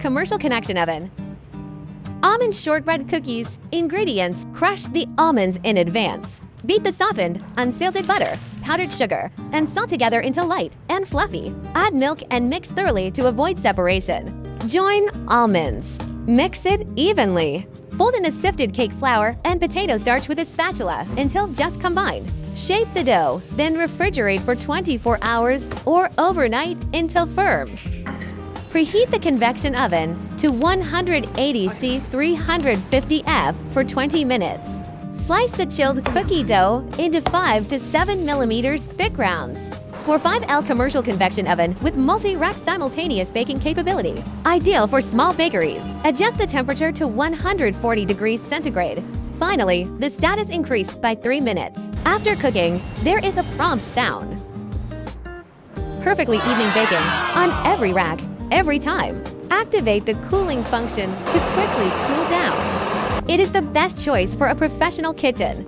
commercial connection oven. Almond shortbread cookies. Ingredients: crush the almonds in advance. Beat the softened, unsalted butter, powdered sugar, and salt together until light and fluffy. Add milk and mix thoroughly to avoid separation. Join almonds. Mix it evenly. Fold in the sifted cake flour and potato starch with a spatula until just combined. Shape the dough, then refrigerate for 24 hours or overnight until firm. Preheat the convection oven to 180 C 350 F for 20 minutes. Slice the chilled cookie dough into 5 to 7 millimeters thick rounds. For 5L commercial convection oven with multi-rack simultaneous baking capability. Ideal for small bakeries. Adjust the temperature to 140 degrees centigrade. Finally, the status increased by 3 minutes. After cooking, there is a prompt sound. Perfectly evening baking on every rack, every time. Activate the cooling function to quickly cool down. It is the best choice for a professional kitchen.